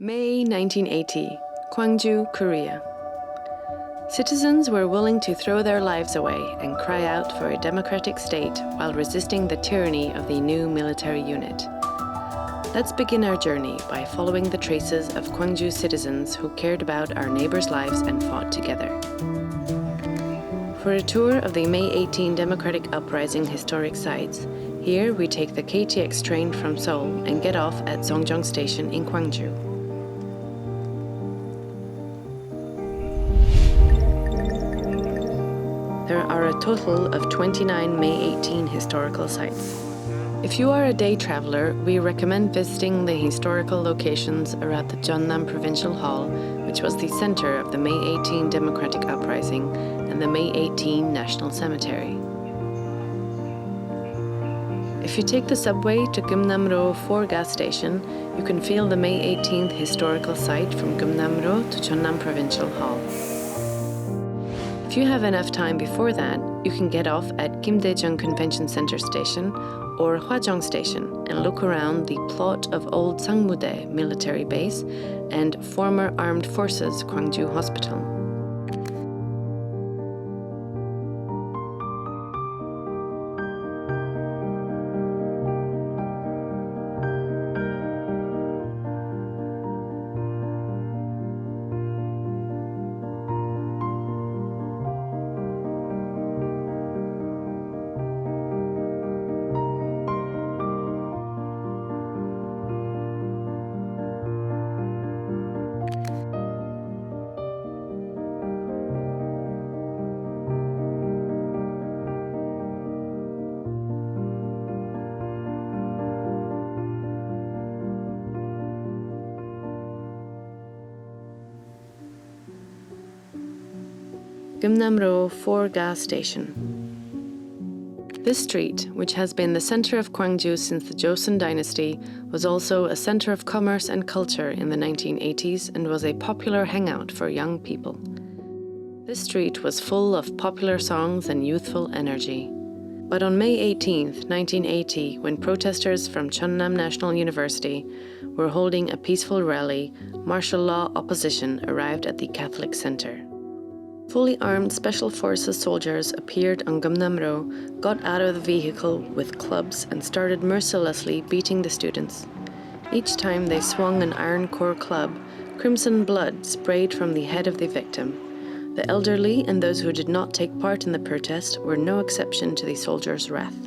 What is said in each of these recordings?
May 1980, Gwangju, Korea. Citizens were willing to throw their lives away and cry out for a democratic state while resisting the tyranny of the new military unit. Let's begin our journey by following the traces of Gwangju citizens who cared about our neighbors' lives and fought together. For a tour of the May 18 Democratic Uprising historic sites, here we take the KTX train from Seoul and get off at Songjong Station in Gwangju. There are a total of 29 May 18 historical sites. If you are a day traveler, we recommend visiting the historical locations around the Jeonnam Provincial Hall, which was the center of the May 18 Democratic Uprising, and the May 18 National Cemetery. If you take the subway to Gumnam-ro 4 gas station, you can feel the May 18th historical site from Gumnam-ro to Jeonnam Provincial Hall. If you have enough time before that, you can get off at Gimdaejeong Convention Center Station or Hwajong Station and look around the plot of old Sangmu military base and former Armed Forces Gwangju Hospital. Gumnam-ro 4 gas station. This street, which has been the center of Gwangju since the Joseon dynasty, was also a center of commerce and culture in the 1980s and was a popular hangout for young people. This street was full of popular songs and youthful energy. But on May 18, 1980, when protesters from Jeonnam National University were holding a peaceful rally, martial law opposition arrived at the Catholic Center. Fully armed Special Forces soldiers appeared on Gumnam-ro, got out of the vehicle with clubs and started mercilessly beating the students. Each time they swung an iron core club, crimson blood sprayed from the head of the victim. The elderly and those who did not take part in the protest were no exception to the soldiers' wrath.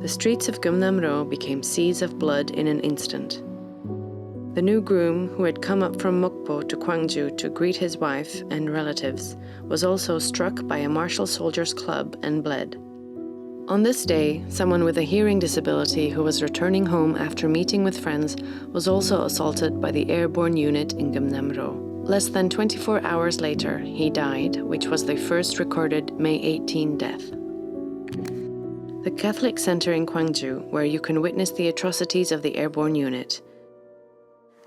The streets of Gumnam-ro became seas of blood in an instant. The new groom, who had come up from Mokpo to Gwangju to greet his wife and relatives, was also struck by a martial soldiers' club and bled. On this day, someone with a hearing disability who was returning home after meeting with friends was also assaulted by the airborne unit in Gumnam-ro. Less than 24 hours later, he died, which was the first recorded May 18 death. The Catholic Center in Gwangju, where you can witness the atrocities of the airborne unit.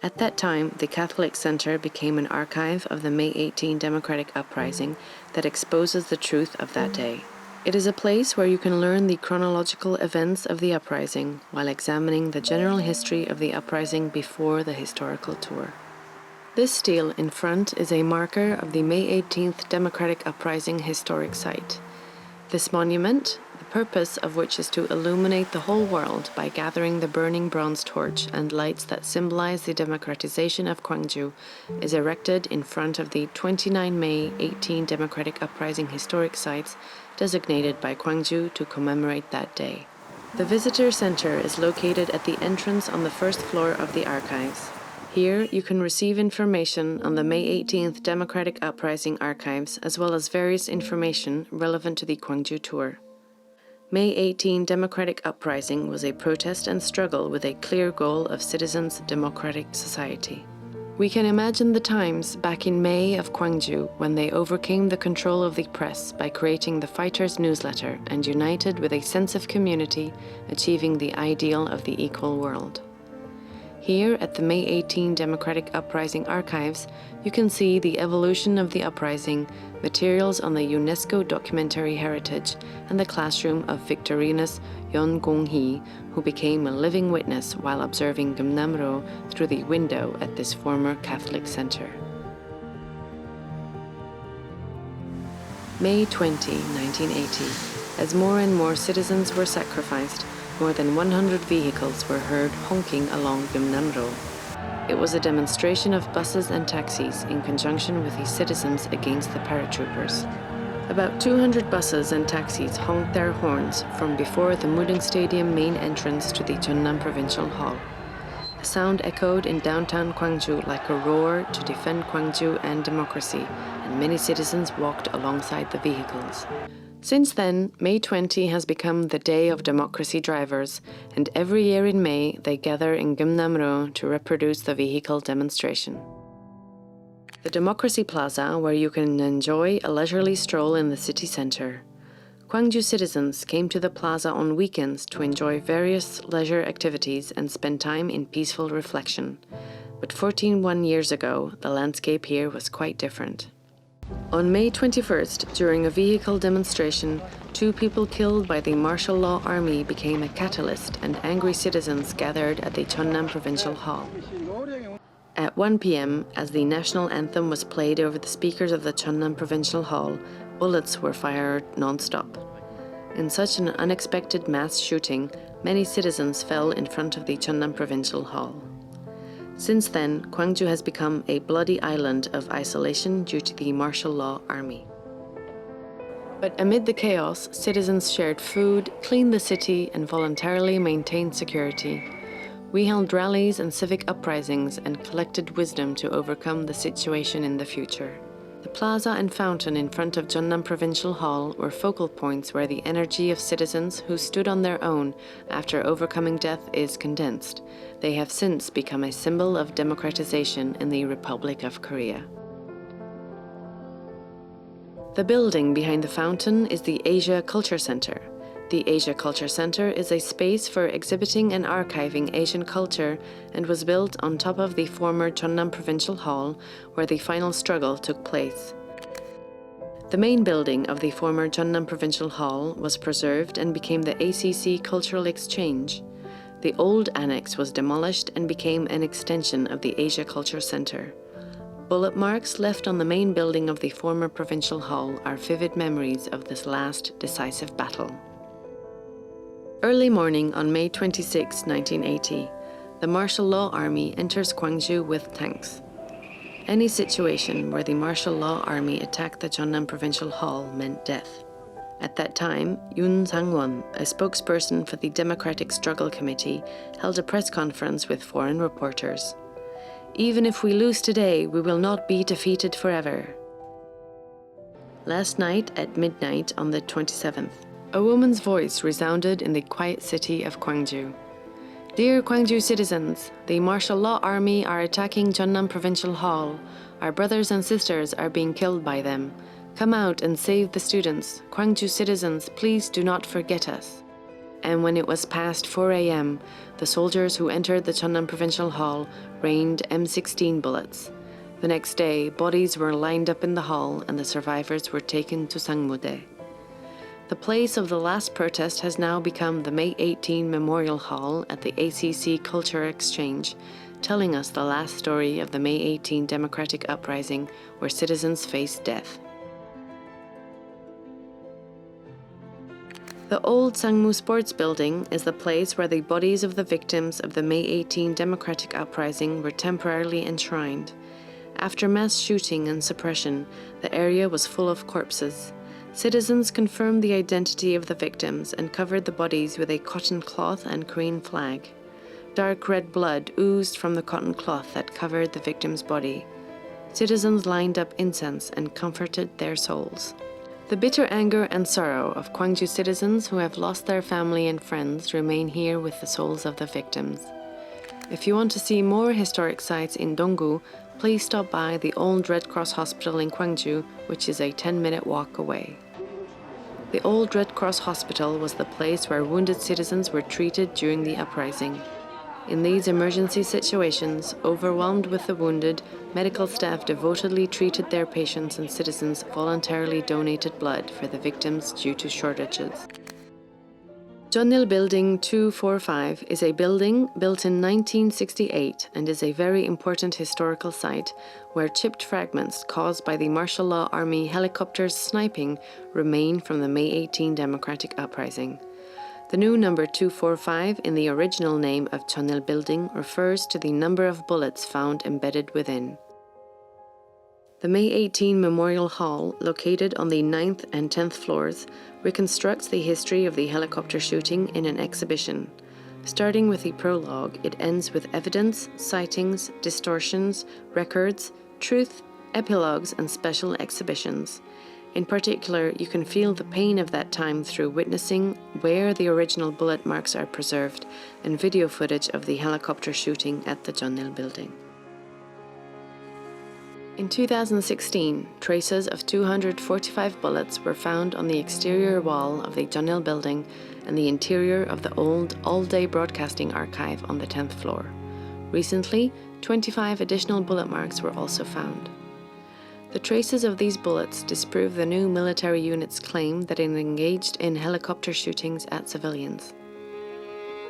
At that time, the Catholic Center became an archive of the May 18 Democratic Uprising that exposes the truth of that day. It is a place where you can learn the chronological events of the uprising while examining the general history of the uprising before the historical tour. This stele in front is a marker of the May 18th Democratic Uprising historic site. This monument, the purpose of which is to illuminate the whole world by gathering the burning bronze torch and lights that symbolize the democratization of Gwangju, is erected in front of the 29 May 18 Democratic Uprising historic sites designated by Gwangju to commemorate that day. The visitor center is located at the entrance on the first floor of the archives. Here, you can receive information on the May 18th Democratic Uprising archives as well as various information relevant to the Gwangju tour. May 18 Democratic Uprising was a protest and struggle with a clear goal of citizens' democratic society. We can imagine the times back in May of Gwangju when they overcame the control of the press by creating the Fighters newsletter and united with a sense of community, achieving the ideal of the equal world. Here at the May 18 Democratic Uprising archives, you can see the evolution of the uprising, materials on the UNESCO documentary heritage, and the classroom of Victorinus Yon Gong-hee, who became a living witness while observing Gyeongnam-ro through the window at this former Catholic center. May 20, 1980. As more and more citizens were sacrificed, more than 100 vehicles were heard honking along Gyeongnam-ro. It was a demonstration of buses and taxis in conjunction with the citizens against the paratroopers. About 200 buses and taxis honked their horns from before the Mudang Stadium main entrance to the Jeonnam Provincial Hall. The sound echoed in downtown Gwangju like a roar to defend Gwangju and democracy, and many citizens walked alongside the vehicles. Since then, May 20 has become the Day of Democracy Drivers, and every year in May they gather in Gyeongnam-ro to reproduce the vehicle demonstration. The Democracy Plaza, where you can enjoy a leisurely stroll in the city center. Gwangju citizens came to the plaza on weekends to enjoy various leisure activities and spend time in peaceful reflection. But 14 years ago, the landscape here was quite different. On May 21st, during a vehicle demonstration, 2 people killed by the martial law army became a catalyst, and angry citizens gathered at the Jeonnam Provincial Hall. At 1 p.m., as the national anthem was played over the speakers of the Jeonnam Provincial Hall, bullets were fired non-stop. In such an unexpected mass shooting, many citizens fell in front of the Jeonnam Provincial Hall. Since then, Gwangju has become a bloody island of isolation due to the martial law army. But amid the chaos, citizens shared food, cleaned the city, and voluntarily maintained security. We held rallies and civic uprisings and collected wisdom to overcome the situation in the future. The plaza and fountain in front of Jeonnam Provincial Hall were focal points where the energy of citizens who stood on their own after overcoming death is condensed. They have since become a symbol of democratization in the Republic of Korea. The building behind the fountain is the Asia Culture Center. The Asia Culture Center is a space for exhibiting and archiving Asian culture and was built on top of the former Jeonnam Provincial Hall, where the final struggle took place. The main building of the former Jeonnam Provincial Hall was preserved and became the ACC Cultural Exchange. The old annex was demolished and became an extension of the Asia Culture Center. Bullet marks left on the main building of the former Provincial Hall are vivid memories of this last decisive battle. Early morning on May 26, 1980, the martial law army enters Gwangju with tanks. Any situation where the martial law army attacked the Jeonnam Provincial Hall meant death. At that time, Yoon Sang-won, a spokesperson for the Democratic Struggle Committee, held a press conference with foreign reporters. "Even if we lose today, we will not be defeated forever." Last night at midnight on the 27th, a woman's voice resounded in the quiet city of Gwangju. "Dear Gwangju citizens, the martial law army are attacking Jeonnam Provincial Hall. Our brothers and sisters are being killed by them. Come out and save the students. Gwangju citizens, please do not forget us." And when it was past 4 a.m., the soldiers who entered the Jeonnam Provincial Hall rained M16 bullets. The next day, bodies were lined up in the hall and the survivors were taken to Sangmu. The place of the last protest has now become the May 18 Memorial Hall at the ACC Culture Exchange, telling us the last story of the May 18 Democratic Uprising where citizens faced death. The old Sangmu Sports Building is the place where the bodies of the victims of the May 18 Democratic Uprising were temporarily enshrined. After mass shooting and suppression, the area was full of corpses. Citizens confirmed the identity of the victims and covered the bodies with a cotton cloth and Korean flag. Dark red blood oozed from the cotton cloth that covered the victim's body. Citizens lined up incense and comforted their souls. The bitter anger and sorrow of Gwangju citizens who have lost their family and friends remain here with the souls of the victims. If you want to see more historic sites in Donggu, please stop by the old Red Cross Hospital in Gwangju, which is a 10-minute walk away. The old Red Cross Hospital was the place where wounded citizens were treated during the uprising. In these emergency situations, overwhelmed with the wounded, medical staff devotedly treated their patients and citizens voluntarily donated blood for the victims due to shortages. Johnel Building 245 is a building built in 1968 and is a very important historical site where chipped fragments caused by the martial law army helicopters sniping remain from the May 18 Democratic Uprising. The new number 245 in the original name of Johnel Building refers to the number of bullets found embedded within. The May 18 Memorial Hall, located on the 9th and 10th floors, reconstructs the history of the helicopter shooting in an exhibition. Starting with the prologue, it ends with evidence, sightings, distortions, records, truth, epilogues, and special exhibitions. In particular, you can feel the pain of that time through witnessing where the original bullet marks are preserved and video footage of the helicopter shooting at the Johnel Building. In 2016, traces of 245 bullets were found on the exterior wall of the Johnel Building and the interior of the old all-day broadcasting archive on the 10th floor. Recently, 25 additional bullet marks were also found. The traces of these bullets disprove the new military unit's claim that it engaged in helicopter shootings at civilians.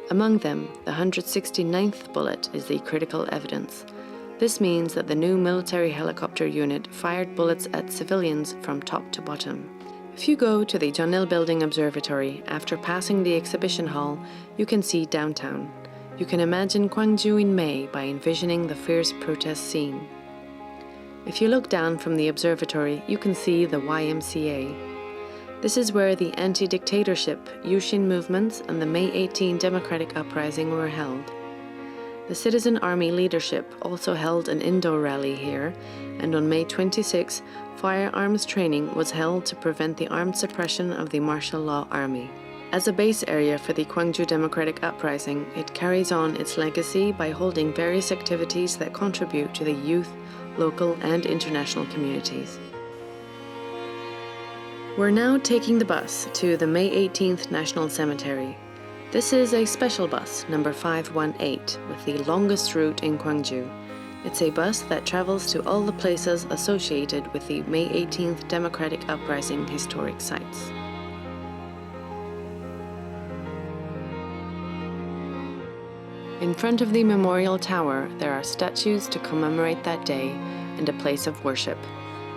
Among them, the 169th bullet is the critical evidence. This means that the new military helicopter unit fired bullets at civilians from top to bottom. If you go to the Johnel Building Observatory after passing the exhibition hall, you can see downtown. You can imagine Gwangju in May by envisioning the fierce protest scene. If you look down from the observatory, you can see the YMCA. This is where the anti-dictatorship, Yushin movements, and the May 18 Democratic Uprising were held. The Citizen Army leadership also held an indoor rally here, and on May 26, firearms training was held to prevent the armed suppression of the martial law army. As a base area for the Gwangju Democratic Uprising, it carries on its legacy by holding various activities that contribute to the youth, local and international communities. We're now taking the bus to the May 18th National Cemetery. This is a special bus, number 518, with the longest route in Gwangju. It's a bus that travels to all the places associated with the May 18th Democratic Uprising historic sites. In front of the memorial tower, there are statues to commemorate that day and a place of worship.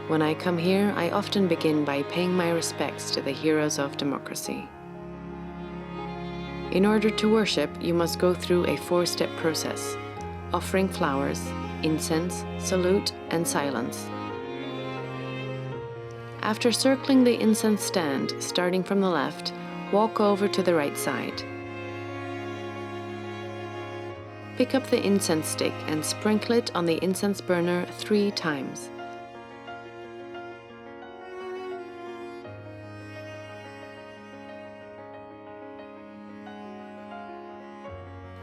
When I come here, I often begin by paying my respects to the heroes of democracy. In order to worship, you must go through a 4-step process: offering flowers, incense, salute, and silence. After circling the incense stand, starting from the left, walk over to the right side. Pick up the incense stick and sprinkle it on the incense burner 3 times.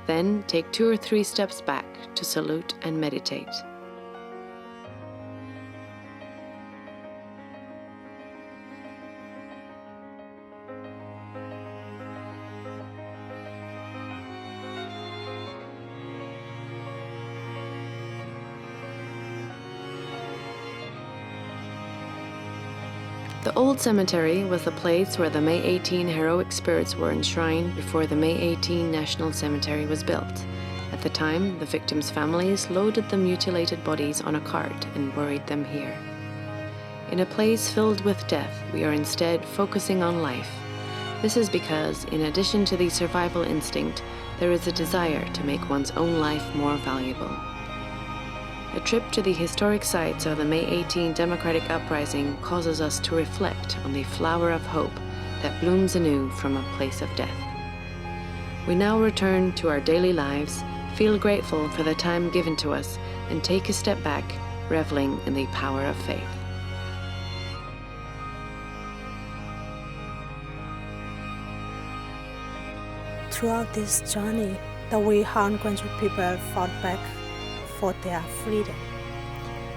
Then take 2 or 3 steps back to salute and meditate. The old cemetery was the place where the May 18 heroic spirits were enshrined before the May 18 National Cemetery was built. At the time, the victims' families loaded the mutilated bodies on a cart and buried them here. In a place filled with death, we are instead focusing on life. This is because, in addition to the survival instinct, there is a desire to make one's own life more valuable. A trip to the historic sites of the May 18 Democratic Uprising causes us to reflect on the flower of hope that blooms anew from a place of death. We now return to our daily lives, feel grateful for the time given to us, and take a step back, reveling in the power of faith. Throughout this journey, the Han Gwangju people fought back for their freedom.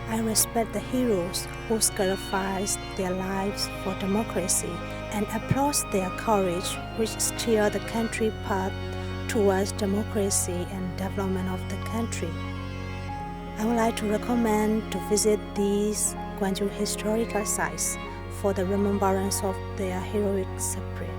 I respect the heroes who sacrificed their lives for democracy and applaud their courage, which steered the country path towards democracy and development of the country. I would like to recommend to visit these Gwangju historical sites for the remembrance of their heroic spirit.